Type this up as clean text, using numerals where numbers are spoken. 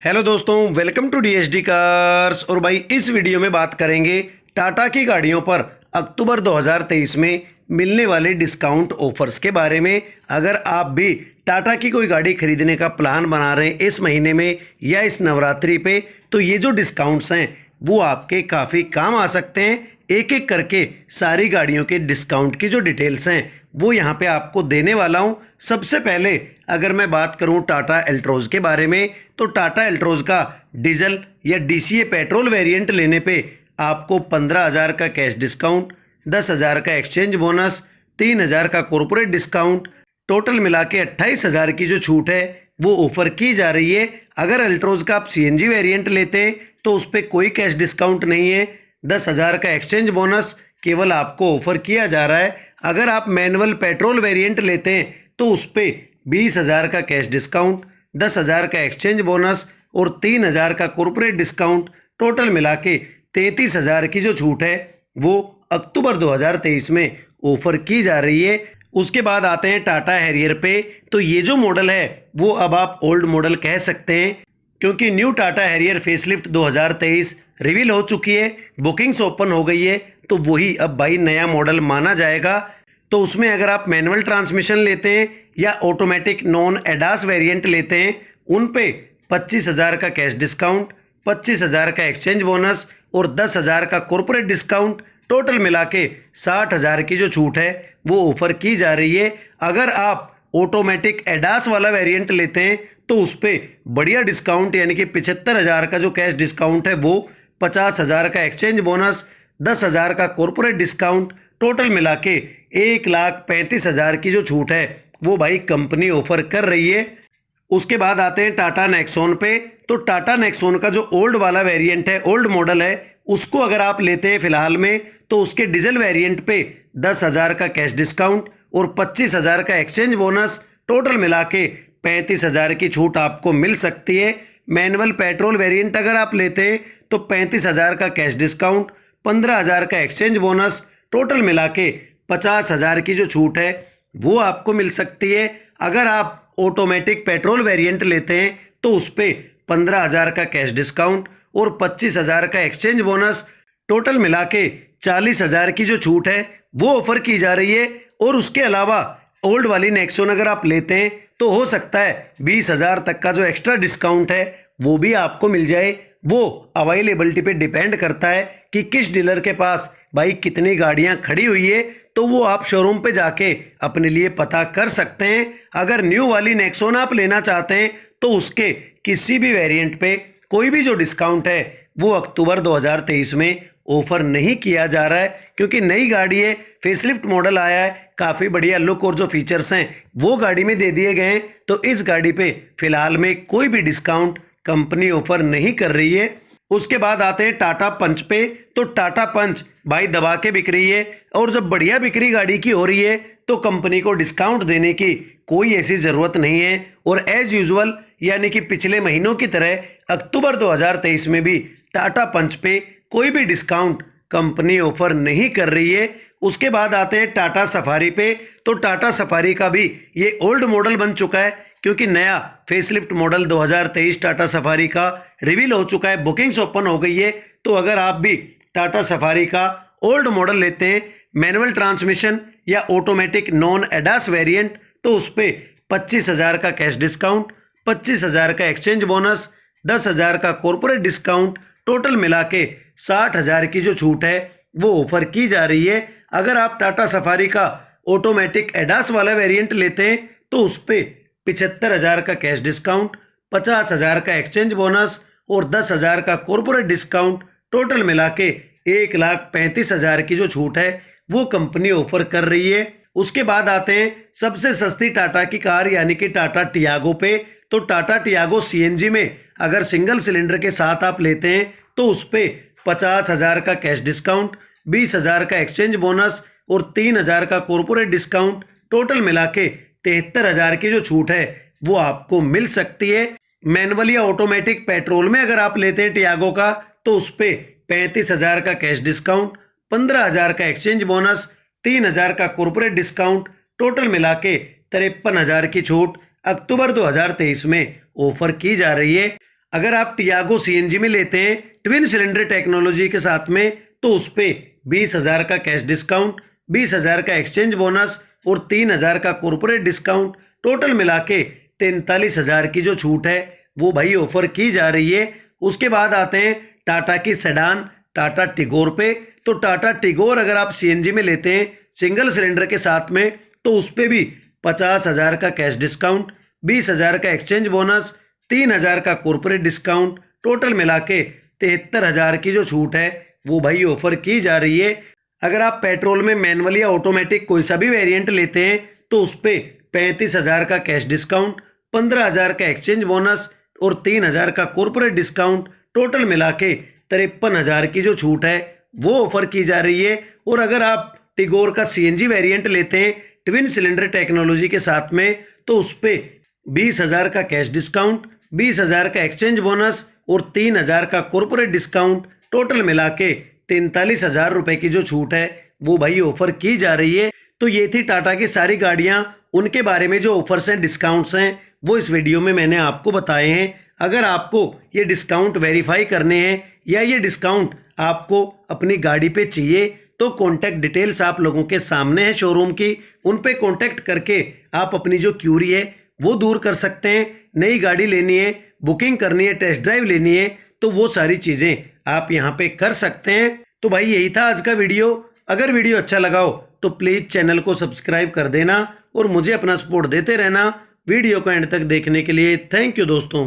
Hello दोस्तों, welcome to DSD cars. और भाई इस वीडियो में बात करेंगे टाटा की गाड़ियों पर अक्टूबर 2023 में मिलने वाले डिस्काउंट ऑफर्स के बारे में। अगर आप भी टाटा की कोई गाड़ी खरीदने का प्लान बना रहे हैं इस महीने में या इस नवरात्रि पे, तो ये जो डिस्काउंट्स हैं वो आपके काफ़ी काम आ सकते हैं। एक एक करके सारी गाड़ियों के डिस्काउंट की जो डिटेल्स हैं वो यहाँ पे आपको देने वाला हूँ। सबसे पहले अगर मैं बात करूँ टाटा एल्ट्रोज के बारे में, तो टाटा एल्ट्रोज का डीजल या डीसीए पेट्रोल वेरिएंट लेने पे आपको 15,000 का कैश डिस्काउंट, 10,000 का एक्सचेंज बोनस, 3,000 का कॉर्पोरेट डिस्काउंट, टोटल मिला के 28,000 की जो छूट है वो ऑफर की जा रही है। अगर एल्ट्रोज का आप सीएनजी वेरिएंट लेते हैं तो उस पर कोई कैश डिस्काउंट नहीं है। 10,000 का एक्सचेंज बोनस केवल आपको ऑफर किया जा रहा है। अगर आप मैनुअल पेट्रोल वेरिएंट लेते हैं तो उस पर 20,000 का कैश डिस्काउंट, 10,000 का एक्सचेंज बोनस और 3,000 का कॉर्पोरेट डिस्काउंट, टोटल मिला के 33,000 की जो छूट है वो अक्टूबर 2023 में ऑफर की जा रही है। उसके बाद आते हैं टाटा हैरियर पे। तो ये जो मॉडल है वो अब आप ओल्ड मॉडल कह सकते हैं, क्योंकि new Tata Harrier facelift 2023 reveal हो चुकी है, बुकिंग्स ओपन हो गई है, तो वही अब भाई नया मॉडल माना जाएगा। तो उसमें अगर आप मैनुअल ट्रांसमिशन लेते हैं या ऑटोमेटिक नॉन एडास वेरिएंट लेते हैं उन पे 25,000 का कैश डिस्काउंट, 25,000 का एक्सचेंज बोनस और 10,000 का कॉर्पोरेट डिस्काउंट, टोटल मिला के 60,000 की जो छूट है वो ऑफर की जा रही है। अगर आप ऑटोमेटिक एडास वाला वेरिएंट लेते हैं तो उस पर बढ़िया डिस्काउंट यानी कि 75,000 का जो कैश डिस्काउंट है वो, 50,000 का एक्सचेंज बोनस, 10,000 का कॉर्पोरेट डिस्काउंट, टोटल मिला के 1,35,000 की जो छूट है वो भाई कंपनी ऑफर कर रही है। उसके बाद आते हैं टाटा नेक्सॉन पे। तो टाटा नेक्सॉन का जो ओल्ड वाला वेरिएंट है, ओल्ड मॉडल है, उसको अगर आप लेते हैं फिलहाल में तो उसके डीजल वेरिएंट पे 10,000 का कैश डिस्काउंट और 25,000 का एक्सचेंज बोनस, टोटल मिला के 35,000 की छूट आपको मिल सकती है। मैनुअल पेट्रोल वेरिएंट अगर आप लेते हैं तो 35,000 का कैश डिस्काउंट, 15,000 का एक्सचेंज बोनस, टोटल मिला के 50,000 की जो छूट है वो आपको मिल सकती है। अगर आप ऑटोमेटिक पेट्रोल वेरिएंट लेते हैं तो उस पर 15,000 का कैश डिस्काउंट और 25,000 का एक्सचेंज बोनस, टोटल मिला के 40,000 की जो छूट है वो ऑफर की जा रही है। और उसके अलावा ओल्ड वाली नेक्सॉन अगर आप लेते हैं तो हो सकता है 20,000 तक का जो एक्स्ट्रा डिस्काउंट है वो भी आपको मिल जाए। वो अवेलेबिलिटी पे डिपेंड करता है कि किस डीलर के पास भाई कितनी गाड़ियां खड़ी हुई है, तो वो आप शोरूम पे जाके अपने लिए पता कर सकते हैं। अगर न्यू वाली नेक्सॉन आप लेना चाहते हैं तो उसके किसी भी वेरिएंट पे कोई भी जो डिस्काउंट है वो अक्टूबर 2023 में ऑफर नहीं किया जा रहा है, क्योंकि नई गाड़ी है, फेसलिफ्ट मॉडल आया है, काफ़ी बढ़िया लुक और जो फीचर्स हैं वो गाड़ी में दे दिए गए हैं। तो इस गाड़ी पे फिलहाल में कोई भी डिस्काउंट कंपनी ऑफर नहीं कर रही है। उसके बाद आते हैं टाटा पंच पे। तो टाटा पंच भाई दबा के बिक रही है, और जब बढ़िया बिक्री गाड़ी की हो रही है तो कंपनी को डिस्काउंट देने की कोई ऐसी ज़रूरत नहीं है। और एज यूजुअल यानी कि पिछले महीनों की तरह अक्टूबर 2023 में भी टाटा पंच पे कोई भी डिस्काउंट कंपनी ऑफर नहीं कर रही है। उसके बाद आते हैं टाटा सफारी पे। तो टाटा सफारी का भी ये ओल्ड मॉडल बन चुका है, क्योंकि नया फेसलिफ्ट मॉडल 2023 टाटा सफारी का रिवील हो चुका है, बुकिंग्स ओपन हो गई है। तो अगर आप भी टाटा सफारी का ओल्ड मॉडल लेते हैं, मैनुअल ट्रांसमिशन या ऑटोमेटिक नॉन एडास वेरिएंट, तो उस पर 25,000 का कैश डिस्काउंट, 25,000 का एक्सचेंज बोनस, 10,000 का कॉर्पोरेट डिस्काउंट, टोटल मिला के 60,000 की जो छूट है वो ऑफर की जा रही है। अगर आप टाटा सफारी का ऑटोमेटिक एडास वाला वेरिएंट लेते हैं तो उस पर 75,000 का कैश डिस्काउंट, 50,000 का एक्सचेंज बोनस और 10,000 का कॉर्पोरेट डिस्काउंट, टोटल मिला के 1,35,000 की जो छूट है वो कंपनी ऑफर कर रही है। उसके बाद आते हैं सबसे सस्ती टाटा की कार यानी कि टाटा टियागो पे। तो टाटा टियागो सीएनजी में अगर सिंगल सिलेंडर के साथ आप लेते हैं तो उस पर 50,000 का कैश डिस्काउंट, 20,000 का एक्सचेंज बोनस और 3,000 का कॉर्पोरेट डिस्काउंट, टोटल मिला के 73,000 की जो छूट है वो आपको मिल सकती है। मैनुअल या ऑटोमेटिक पेट्रोल में अगर आप लेते हैं टियागो का तो उस पर 35,000 का कैश डिस्काउंट, 15,000 का एक्सचेंज बोनस, 3,000 का कॉर्पोरेट डिस्काउंट, टोटल मिला के 53,000 की छूट अक्टूबर 2023 में ऑफर की जा रही है। अगर आप टियागो सीएनजी में लेते हैं ट्विन सिलेंडर टेक्नोलॉजी के साथ में तो उस पे 20,000 का कैश डिस्काउंट, 20,000 का एक्सचेंज बोनस और 3,000 का कॉर्पोरेट डिस्काउंट, टोटल मिला के 43,000 की जो छूट है वो भाई ऑफर की जा रही है। उसके बाद आते हैं टाटा की सेडान टाटा टिगोर पे। तो टाटा टिगोर अगर आप सीएनजी में लेते हैं सिंगल सिलेंडर के साथ में तो उस पे भी 50,000 का कैश डिस्काउंट, 20,000 का एक्सचेंज बोनस, 3,000 का कॉर्पोरेट डिस्काउंट, टोटल मिला के 73,000 की जो छूट है वो भाई ऑफर की जा रही है। अगर आप पेट्रोल में मैनुअल या ऑटोमेटिक कोई सा भी वेरिएंट लेते हैं तो उस पे 35,000 का कैश डिस्काउंट, 15,000 का एक्सचेंज बोनस और 3,000 का कॉर्पोरेट डिस्काउंट, टोटल मिला के 53,000 की जो छूट है वो ऑफर की जा रही है। और अगर आप टिगोर का सीएनजी वेरिएंट लेते हैं ट्विन सिलेंडर टेक्नोलॉजी के साथ में तो उस पे 20,000 का कैश डिस्काउंट, 20,000 का एक्सचेंज बोनस और 3,000 का कॉर्पोरेट डिस्काउंट, टोटल मिला के 43,000 रुपए की जो छूट है वो भाई ऑफर की जा रही है। तो ये थी टाटा की सारी गाड़ियां, उनके बारे में जो ऑफर्स हैं, डिस्काउंट्स हैं वो इस वीडियो में मैंने आपको बताए हैं। अगर आपको ये डिस्काउंट वेरीफाई करने हैं या ये डिस्काउंट आपको अपनी गाड़ी पे चाहिए तो कॉन्टैक्ट डिटेल्स आप लोगों के सामने है शोरूम की, उन पे कॉन्टैक्ट करके आप अपनी जो क्यूरी है वो दूर कर सकते हैं। नई गाड़ी लेनी है, बुकिंग करनी है, टेस्ट ड्राइव लेनी है तो वो सारी चीज़ें आप यहाँ पे कर सकते हैं। तो भाई यही था आज का वीडियो। अगर वीडियो अच्छा लगा हो तो प्लीज़ चैनल को सब्सक्राइब कर देना और मुझे अपना सपोर्ट देते रहना। वीडियो को एंड तक देखने के लिए थैंक यू दोस्तों।